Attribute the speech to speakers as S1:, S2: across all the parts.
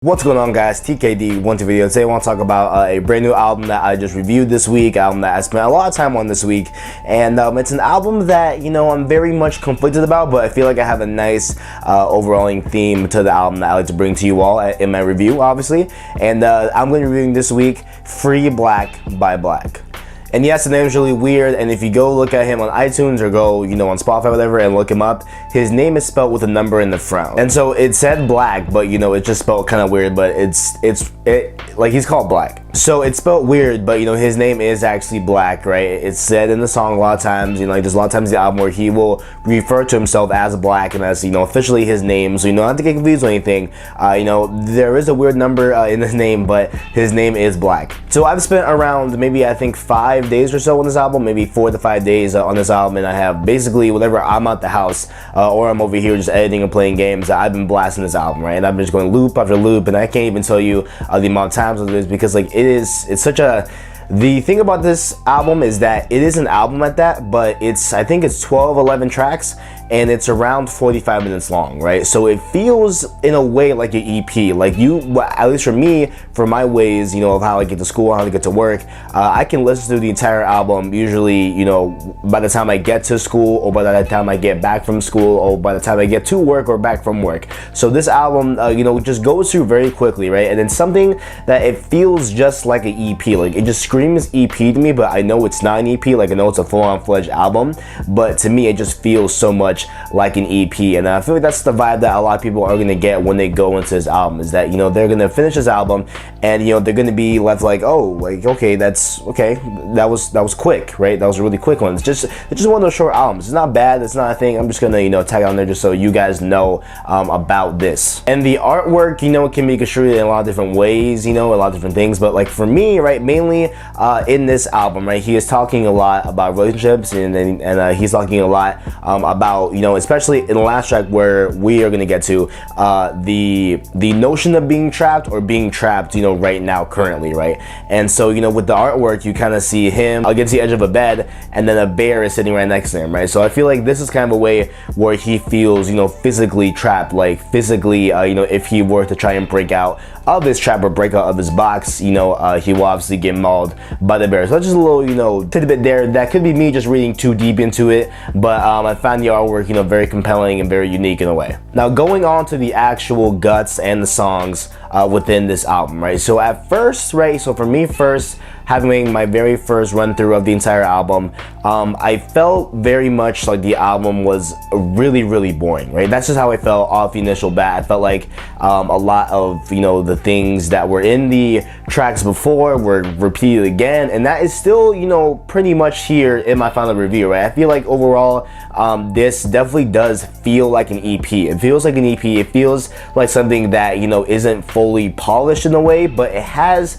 S1: What's going on, guys? TKD one video. Today I want to talk about a brand new album that I just reviewed this week, album that I spent a lot of time on this week, and it's an album that, I'm very much conflicted about, but I feel like I have a nice overall theme to the album that I like to bring to you all in my review, obviously. And I'm going to be reviewing this week 6LACK by 6LACK. And yes, the name's really weird, and if you go look at him on iTunes or go, on Spotify or whatever and look him up, his name is spelled with a number in the front. And so it said Black, but it's just spelled kind of weird, but it's like he's called Black. So it's spelled weird, but his name is actually Black, right? It's said in the song a lot of times, like there's a lot of times in the album where he will refer to himself as Black and as, officially his name, so not to get confused or anything. There is a weird number in his name, but his name is Black. So I've spent around maybe I think 5 days or so on this album, maybe 4 to 5 days on this album, and I have basically whenever I'm at the house or I'm over here just editing and playing games, I've been blasting this album, right? And I've been just going loop after loop, and I can't even tell you the amount of times it is, because like it's such a... The thing about this album is that it is an album at that, but I think it's 11 tracks, and it's around 45 minutes long, right? So it feels in a way like an EP. Like at least for me, for my ways, of how I get to school, how I get to work, I can listen to the entire album usually, by the time I get to school, or by the time I get back from school, or by the time I get to work or back from work. So this album, just goes through very quickly, right? And it's something that it feels just like an EP. Like it just screams EP to me, but I know it's not an EP. Like I know it's a full-on fledged album, but to me it just feels so much like an EP. And I feel like that's the vibe that a lot of people are gonna get when they go into this album, is that they're gonna finish this album and they're gonna be left like, oh, like okay, that's okay, that was quick, right? That was a really quick one. It's just one of those short albums. It's not bad, it's not a thing. I'm just gonna tag on there just so you guys know about this. And the artwork, it can be construed in a lot of different ways, a lot of different things, but like for me, right, mainly in this album, right, he is talking a lot about relationships, and he's talking a lot about, especially in the last track where we are going to get to, the notion of being trapped or being trapped, right now, currently, right? And so, with the artwork, you kind of see him against the edge of a bed, and then a bear is sitting right next to him, right? So I feel like this is kind of a way where he feels, physically trapped, like physically, if he were to try and break out of his trap or break out of his box, he will obviously get mauled by the bear. So that's just a little, tidbit there. That could be me just reading too deep into it, but I found the artwork, very compelling and very unique in a way. Now, going on to the actual guts and the songs within this album, right? So at first, right, so for me first, having my very first run through of the entire album, I felt very much like the album was really, really boring, right? That's just how I felt off the initial bat. I felt like a lot of, the things that were in the tracks before were repeated again, and that is still, pretty much here in my final review, right? I feel like overall, this definitely does feel like an EP. It feels like an EP. It feels like something that, isn't fully polished in a way, but it has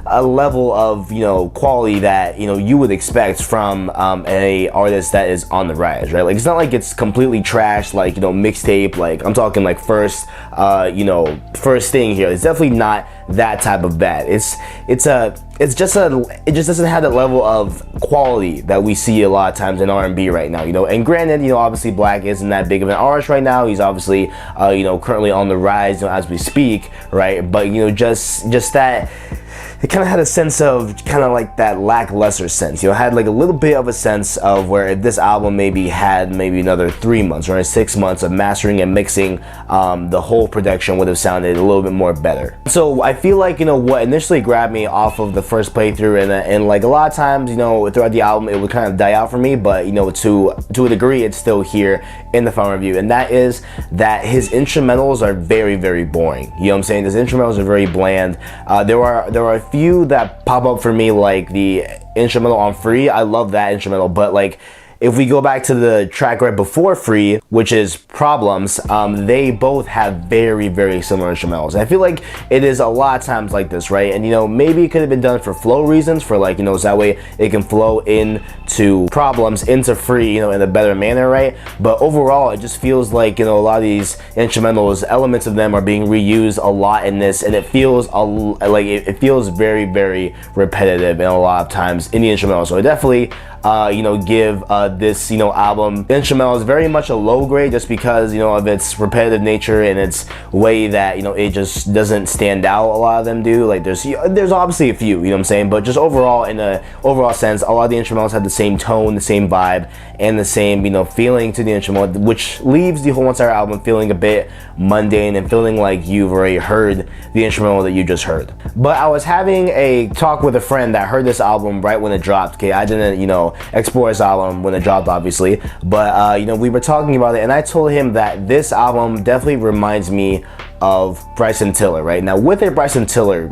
S1: a level of quality that you would expect from a artist that is on the rise, right? Like it's not like it's completely trashed, like mixtape, like I'm talking like first thing here. It's definitely not that type of bad. It just doesn't have that level of quality that we see a lot of times in R&B right now, and granted, obviously 6LACK isn't that big of an artist right now. He's obviously currently on the rise, as we speak, right? But just that it kind of had a sense of kind of like that lackluster sense, had like a little bit of a sense of where if this album maybe had maybe another 3 months or 6 months of mastering and mixing, the whole production would have sounded a little bit more better. So I feel like, what initially grabbed me off of the first playthrough, and like a lot of times, throughout the album, it would kind of die out for me, but to a degree, it's still here in the final review, and that is that his instrumentals are very, very boring. You know what I'm saying? His instrumentals are very bland. There are a few that pop up for me, like the instrumental on Free. I love that instrumental, but like if we go back to the track right before Free, which is Problems, they both have very, very similar instrumentals. And I feel like it is a lot of times like this, right? And maybe it could have been done for flow reasons, for like, so that way it can flow into Problems, into Free, in a better manner, right? But overall, it just feels like, a lot of these instrumentals, elements of them are being reused a lot in this, and it feels like it feels very, very repetitive in a lot of times in the instrumental. So I definitely give this album. The instrumental is very much a low grade just because of its repetitive nature and its way that it just doesn't stand out. A lot of them do. Like there's obviously a few, you know what I'm saying, but just overall, in a overall sense, a lot of the instrumentals have the same tone, the same vibe, and the same feeling to the instrumental, which leaves the whole entire album feeling a bit mundane and feeling like you've already heard the instrumental that you just heard. But I was having a talk with a friend that heard this album right when it dropped. Okay, I didn't explore this album when it dropped, obviously, but we were talking about it, and I told him that this album definitely reminds me of Bryson Tiller. Right now, with a Bryson Tiller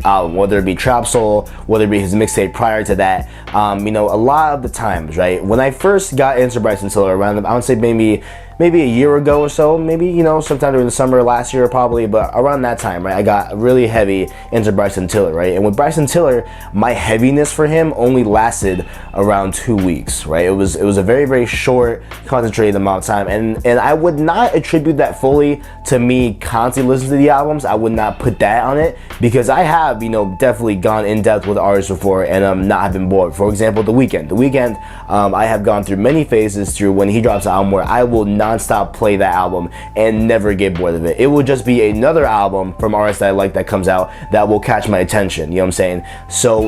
S1: album, whether it be Trap Soul, whether it be his mixtape prior to that, a lot of the times, right, when I first got into Bryson Tiller around, I would say maybe a year ago or so, maybe sometime during the summer last year probably, but around that time, right, I got really heavy into Bryson Tiller, right? And with Bryson Tiller, my heaviness for him only lasted around 2 weeks, right? It was a very, very short, concentrated amount of time, and I would not attribute that fully to me constantly listening to the albums. I would not put that on it, because I have definitely gone in depth with artists before and not have been bored. For example, The Weeknd, I have gone through many phases through when he drops an album where I will non-stop play that album and never get bored of it. It will just be another album from artists that I like that comes out that will catch my attention, you know what I'm saying? So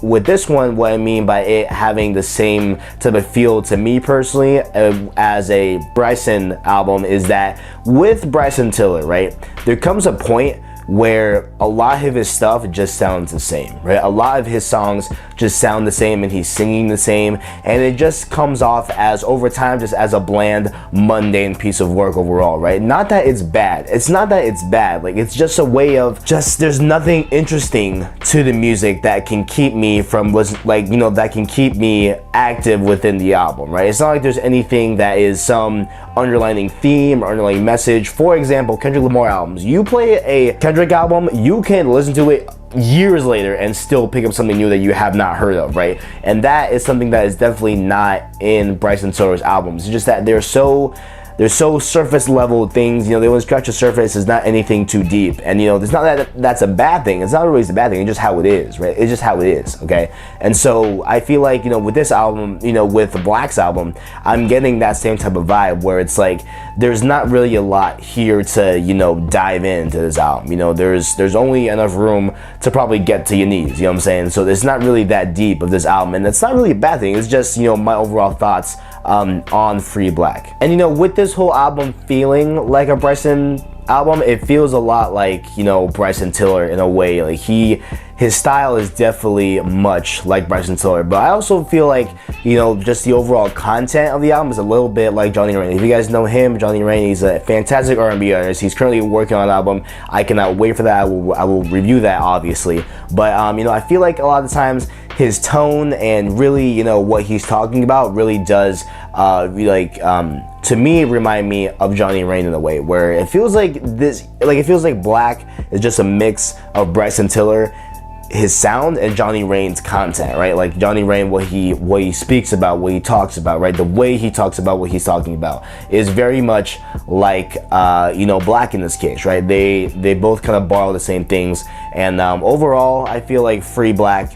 S1: with this one, what I mean by it having the same type of feel to me personally as a Bryson album is that with Bryson Tiller, right, there comes a point where a lot of his stuff just sounds the same, right? A lot of his songs just sound the same and he's singing the same, and it just comes off as, over time, just as a bland, mundane piece of work overall, right? Not that it's bad. It's not that it's bad. Like, it's just a way of just, there's nothing interesting to the music that can keep me from, that can keep me active within the album, right? It's not like there's anything that is some underlining theme or underlying message. For example, Kendrick Lamar albums. You play a Kendrick album, you can listen to it years later and still pick up something new that you have not heard of, right? And that is something that is definitely not in Bryson Tiller's albums. It's just that they're so surface level things, they want to scratch the surface. It's not anything too deep, and it's not that that's a bad thing. It's not always a bad thing. It's just how it is, right? It's just how it is, okay? And so I feel like with this album, with the 6LACK's album, I'm getting that same type of vibe where it's like there's not really a lot here to dive into this album. There's only enough room to probably get to your knees, you know what I'm saying? So it's not really that deep of this album, and that's not really a bad thing. It's just my overall thoughts on Free Black. And with this whole album feeling like a Bryson album, it feels a lot like Bryson Tiller in a way. Like his style is definitely much like Bryson Tiller, but I also feel like just the overall content of the album is a little bit like Johnny Rain. If you guys know him, Johnny Rain, he's a fantastic R&B artist. He's currently working on an album. I cannot wait for that. I will review that, obviously, but I feel like a lot of the times his tone and really what he's talking about really does to me remind me of Johnny Rain in a way, where it feels like it feels like Black is just a mix of Bryson Tiller, his sound, and Johnny Rain's content, right? Like Johnny Rain, what he speaks about, what he talks about, right? The way he talks about what he's talking about is very much like Black in this case, right? They both kind of borrow the same things, and overall I feel like Free Black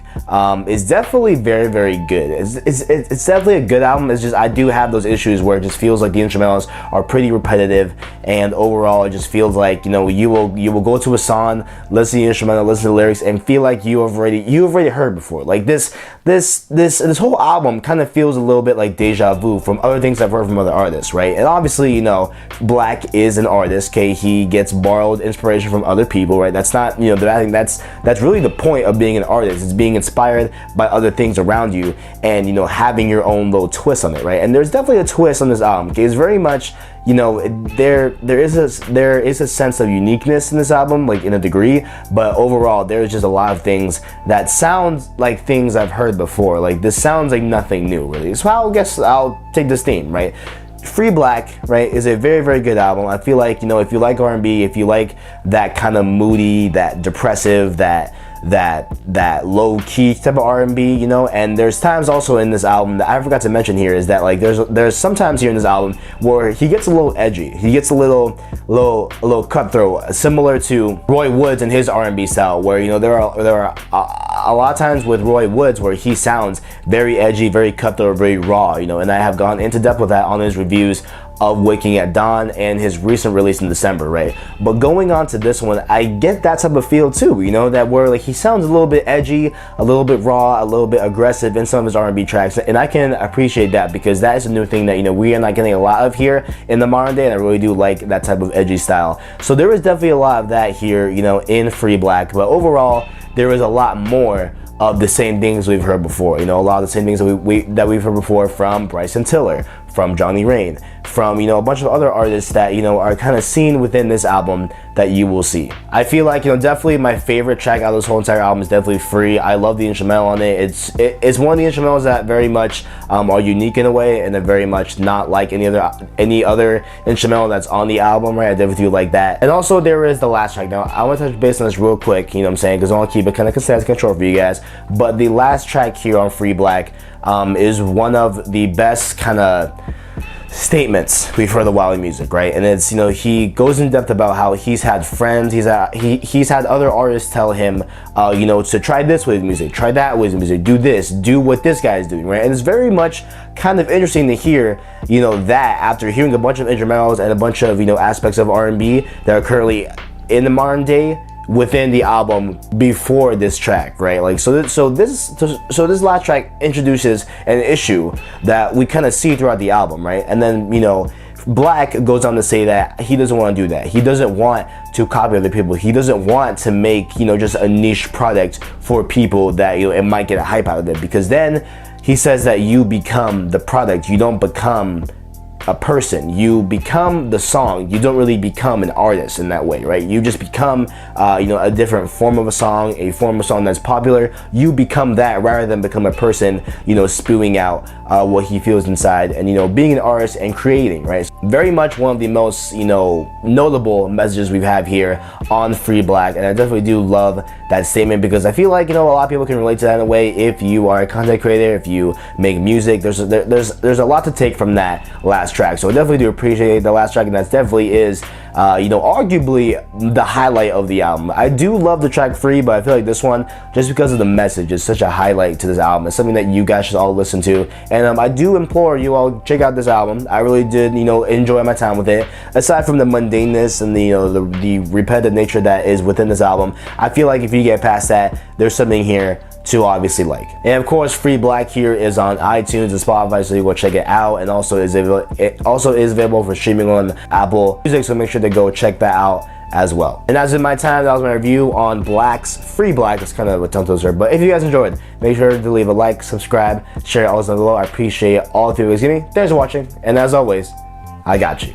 S1: is definitely very, very good. It's definitely a good album. It's just I do have those issues where it just feels like the instrumentals are pretty repetitive, and overall it just feels like you will go to a song, listen to the instrumental, listen to the lyrics, and feel like you've already heard before. Like this whole album kind of feels a little bit like deja vu from other things I've heard from other artists, right? And obviously Black is an artist, okay? He gets borrowed inspiration from other people, right? That's not I think that's really the point of being an artist, is being inspired by other things around you and having your own little twist on it, right? And there's definitely a twist on this album, okay? It's very much there is a sense of uniqueness in this album, like in a degree, but overall there's just a lot of things that sound like things I've heard before. Like this sounds like nothing new, really. So I guess I'll take this theme, right? Free Black, right, is a very, very good album. I feel like if you like R&B, if you like that kind of moody, that depressive, that that low-key type of R&B, you know. And there's times also in this album that I forgot to mention here is that like there's sometimes here in this album where he gets a little edgy, he gets a little cutthroat, similar to Roy Woods and his R&B style, where, you know, there are a lot of times with Roy Woods where he sounds very edgy, very cutthroat, very raw, you know. And I have gone into depth with that on his reviews of Waking at Dawn and his recent release in December, right? But going on to this one, I get that type of feel too, you know, that where like he sounds a little bit edgy, a little bit raw, a little bit aggressive in some of his R&B tracks, and I can appreciate that because that is a new thing that, you know, we are not getting a lot of here in the modern day, and I really do like that type of edgy style. So there is definitely a lot of that here, you know, in Free Black, but overall there is a lot more of the same things we've heard before, you know, a lot of the same things that we've heard before from Bryson Tiller, from Johnny Rain, from, you know, a bunch of other artists that, you know, are kind of seen within this album that you will see. I feel like, you know, definitely my favorite track out of this whole entire album is definitely Free. I love the instrumental on it. It's one of the instrumentals that very much are unique in a way, and they're very much not like any other instrumental that's on the album, right? I definitely like that. And also there is the last track. Now I want to touch base on this real quick, you know what I'm saying, because I want to keep it kind of concise control for you guys. But the last track here on Free Black is one of the best kind of statements we've heard of Wiley music, right? And it's, you know, he goes in depth about how he's had friends, he's had other artists tell him, you know, to try this with music, try that with music, do this, do what this guy is doing, right? And it's very much kind of interesting to hear, you know, that after hearing a bunch of instrumentals and a bunch of, you know, aspects of R&B that are currently in the modern day within the album before this track, right? Like so this last track introduces an issue that we kind of see throughout the album, right? And then, you know, Black goes on to say that he doesn't want to do that. He doesn't want to copy other people. He doesn't want to make, you know, just a niche product for people that, you know, it might get a hype out of it, because then he says that you become the product, you don't become a person, you become the song. You don't really become an artist in that way, right? You just become you know, a different form of a song, a form of song that's popular. You become that rather than become a person, you know, spewing out what he feels inside, and, you know, being an artist and creating, right? Very much one of the most, you know, notable messages we have here on Free Black, and I definitely do love that statement because I feel like, you know, a lot of people can relate to that in a way. If you are a content creator, if you make music, there's a lot to take from that last track. So I definitely do appreciate the last track, and that definitely is you know, arguably the highlight of the album. I do love the track Free, but I feel like this one, just because of the message, is such a highlight to this album. It's something that you guys should all listen to, and I do implore you all, check out this album. I really did, you know, enjoy my time with it. Aside from the mundaneness and the, you know, the repetitive nature that is within this album, I feel like if you get past that, there's something here to obviously like. And of course, Free Black here is on iTunes and Spotify, so you go check it out, and it also is available for streaming on Apple Music, so make sure to go check that out as well. And as in my time, that was my review on Black's Free Black. It's kind of a tongue twister, but if you guys enjoyed, make sure to leave a like, subscribe, share all this down below. I appreciate all the feedback you give me. Thanks for watching, and as always, I got you.